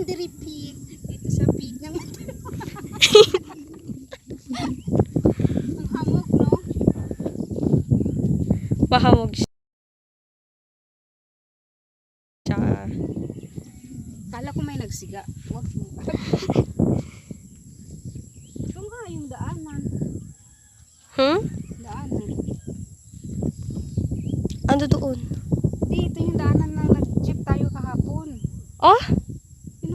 Boundary Peak. Dito sa peak ng ang hamog, no? Mahamog siya. Kala ko may nagsiga. Wag mo. Ito nga yung daanan. Daanan. Ano doon? Dito yung daanan na nag-jeep tayo kahapon. Oh?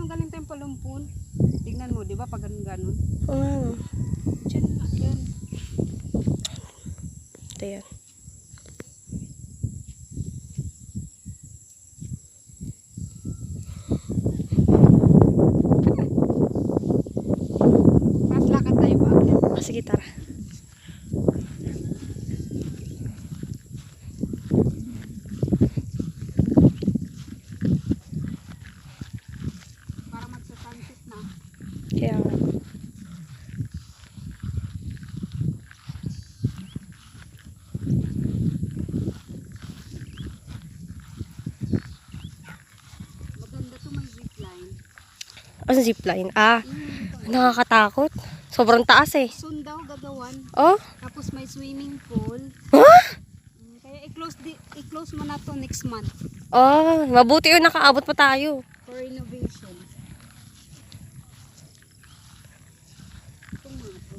Galing tayong Palumpon. Tignan mo, di ba? Pag ganun-ganun. Mm. Diyan nga, yan. Ito yan. Mas lakad tayo pa. Sige, tara. Para magsa-sunset na. Kaya Maganda to, may zipline. ano zipline? Ah, nakakatakot. Sobrang taas eh. Soon daw gagawan. Oh? Tapos may swimming pool. Huh? Kaya i-close mo na to next month Oh, mabuti yun nakaabot pa tayo. for renovation. Ito nga to.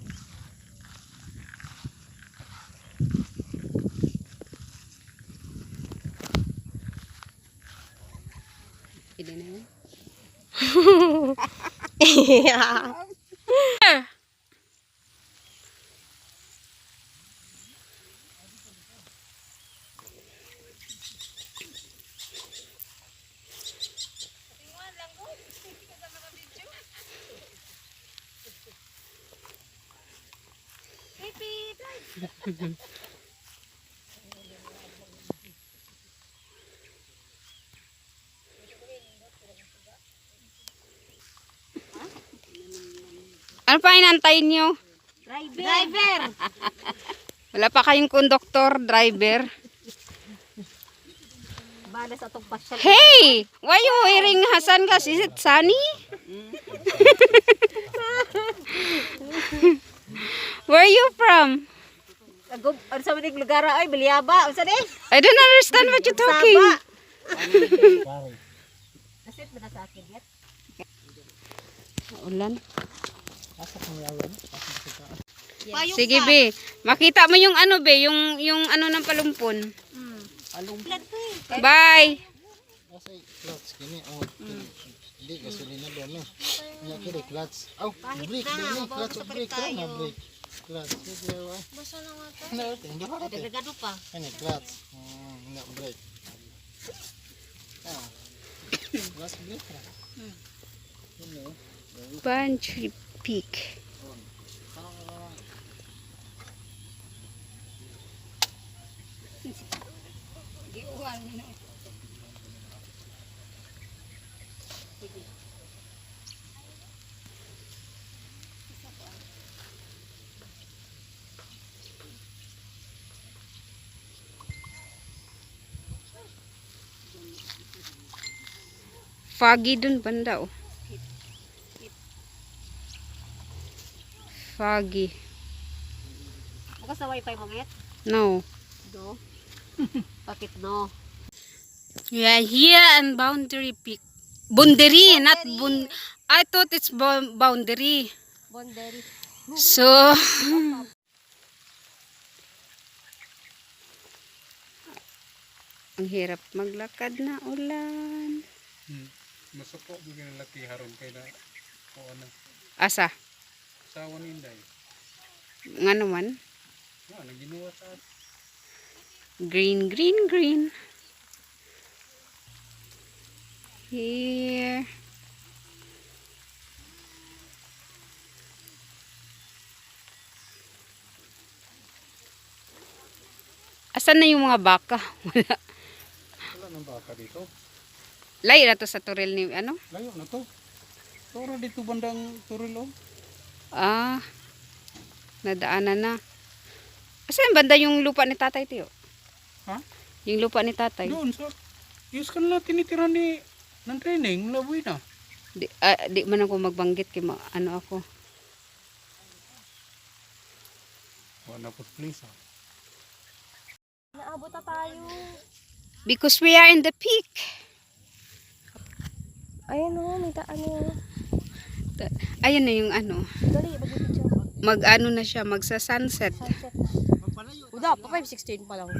Pwede na yun. Ano pa inantayin nyo? Driver! Wala pa kayong konduktor, driver. Bala sa itong pasyal. Hey! Why you wearing Hasan gas? Is it sunny? Where are you from? Ano sa mating lugar ay Bilyaba? Ano sa din? I don't understand what you're talking. Asit ba na sa akin yet? Ulan. Sige be, makita mo yung ano be, yung ano ng Palumpon. Bye. Kasi clutch kini oh. Hindi gasolina doon no. Nya kini clutch. Oh, brake doon clutch brake na brake. Clutch video ah. Basta na nga to. No, tingnan ba? Dagado pa. Kini clutch. Nya brake. Ah. Clutch brake ra. Boundary Peak. Foggy dun banda oh. Foggy. Bukas na wifi mo ngit? No. Do. Bakit no? We are here in Boundary Peak. Boundary, not bun. I thought it's boundary. Boundary. So, ang hirap maglakad na ulan. Masuko bigyan laki haron kay na o ano Asa? sawan inday. Nga naman? Naginuwa sa Green, green, green. Here. Asan na yung mga baka? Wala. wala nang baka dito. Layo na to sa turil ni ano? Layo na to. Toro dito bandang Turilo. Ah, nadaanan na. Asan banda yung lupa ni tatay tiyo? Ha? Yung lupa ni tatay. Doon sa yes kanila tinitira ni ng training laboy na. Di man ako magbanggit kay ano ako. Wala po please ah. Naabot na tayo. Because we are in the peak. Ayan o, may ano. Ayan na yung ano. Dali, mag-video. Mag-ano na siya, magsa-sunset. Sunset. Uda, pa 5:16 pa lang.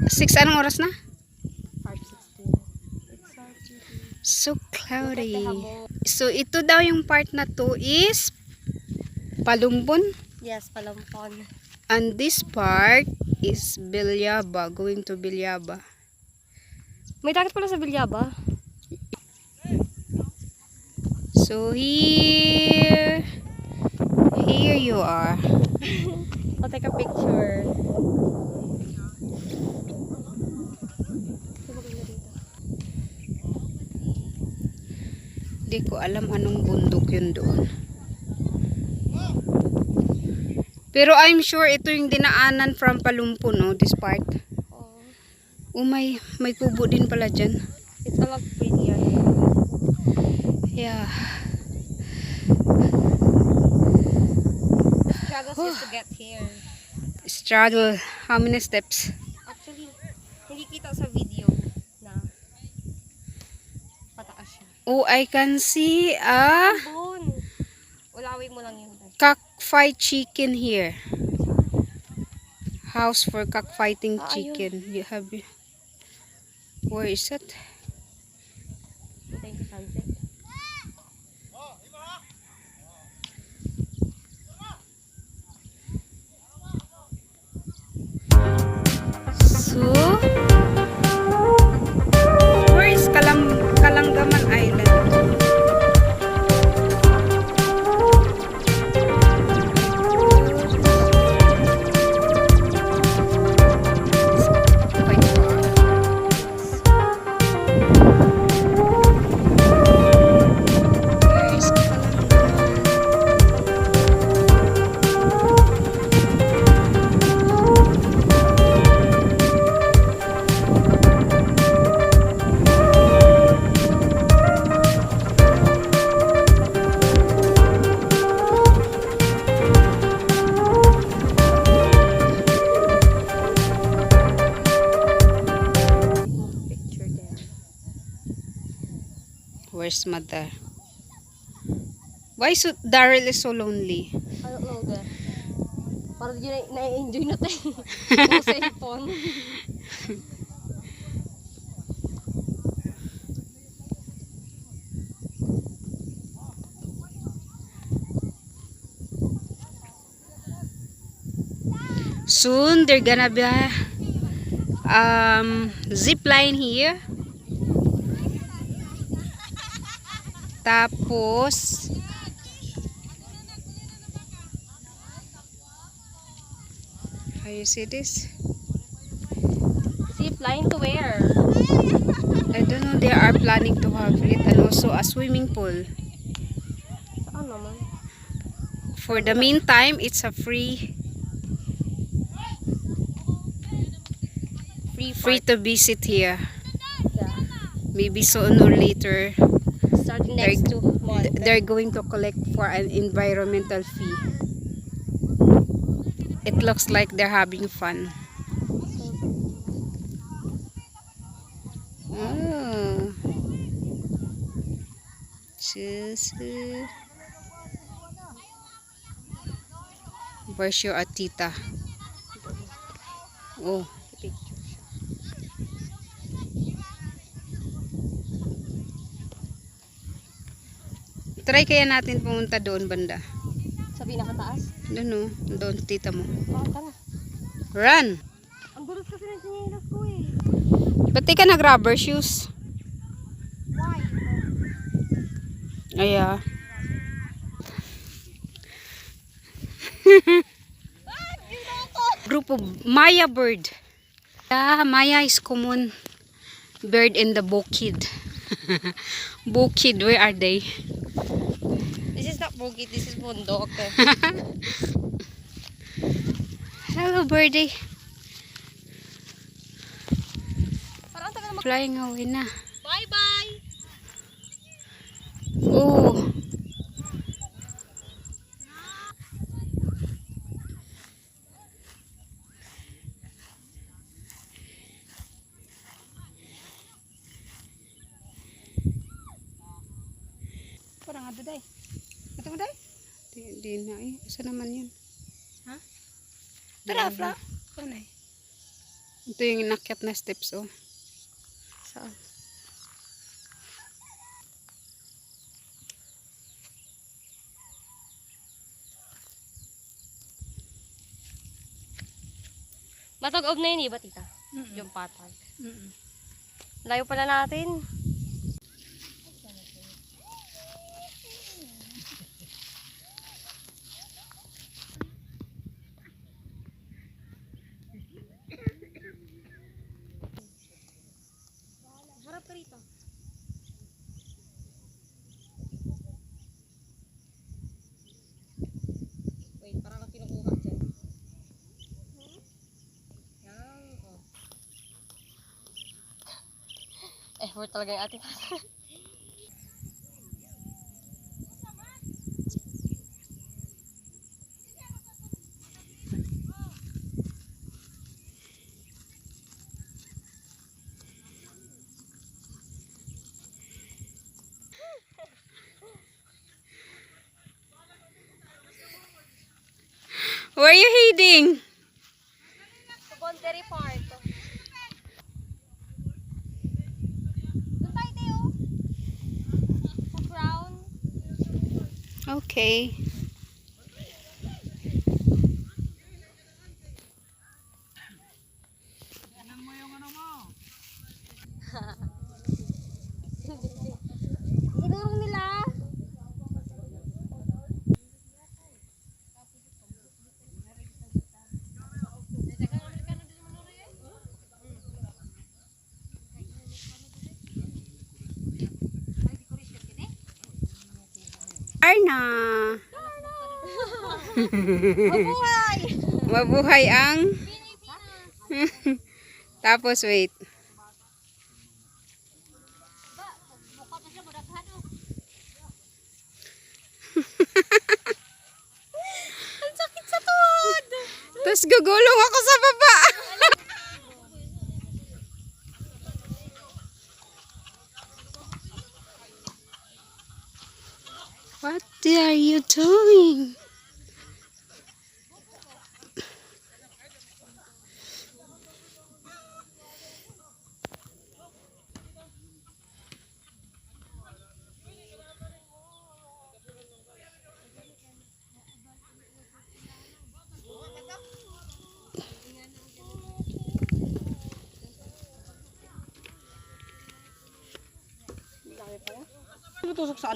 6 anong oras na? 5:16. So cloudy. So ito daw yung part na to is Palumbon. Yes, Palampon. And this part is Bilyaba, going to Bilyaba. May dagat pala sa Bilyaba. So here you are. I'll take a picture. Di ko alam anong bundok yun doon. Pero I'm sure ito yung dinaanan from Palumpo, no? This part. Oh, may kubo din pala dyan. It's a lot prettier. Yeah. Struggles just to get here. Struggle. How many steps? Actually, hindi kita sa video na pataas siya. Oh, I can see a Bun! Ulawin mo lang yun. cockfight chicken here. House for cockfighting Ah, chicken. You have. Where is it? Hintayin ko sunset. So, where is Kalangaman Island? Quite far. Where is Kalangaman? Picture there. Where's mother? Why so Daryl is so lonely? I don't know that. Parang di na-enjoy na tayo. Yung cellphone. Soon they're gonna be zip line here. Tapos how you see this? Zip line to where? I don't know, they are planning to have it and also a swimming pool. Saan naman? For the meantime, it's a free Free to visit here. Yeah. Maybe soon or later Starting next 2 months. they're going to collect for an environmental fee. It looks like they're having fun. Oh. Susu. Where's your atita? Oh. Try kaya natin pumunta doon banda. Sa pinakataas? Doon no, doon tita mo. Oh, tara. Run! Ang dulos kasi ng sinilas ko eh. Ba't di ka nag-rubber shoes? Why? Aya. Group of Maya bird. Yeah, Maya is common bird in the bukid. Bukid, where are they? This is not bukid, this is bundok. Hello birdie. Parang tagal Flying away na. Bye-bye! nga duday. Ito mo day? Di na eh. Saan naman yun? Ha? Tara, Fra. Saan eh? Ito yung inakyat na steps oh. Saan? Matag-ob na yun, iba tita? Yung patag. Layo pala natin. Harap ka rito. Wait, parang lang kinukuha dyan. Yan, oh. Effort talaga yung ating Where are you heading? Boundary part. Doon tayo, Teo. Sa crown. Okay. Ginurong nila. Arna. Mabuhay! Mabuhay ang... Tapos wait. Ang sakit sa tuhod! Tapos gugulong ako sa baba. What are you doing? Tusok sa ano?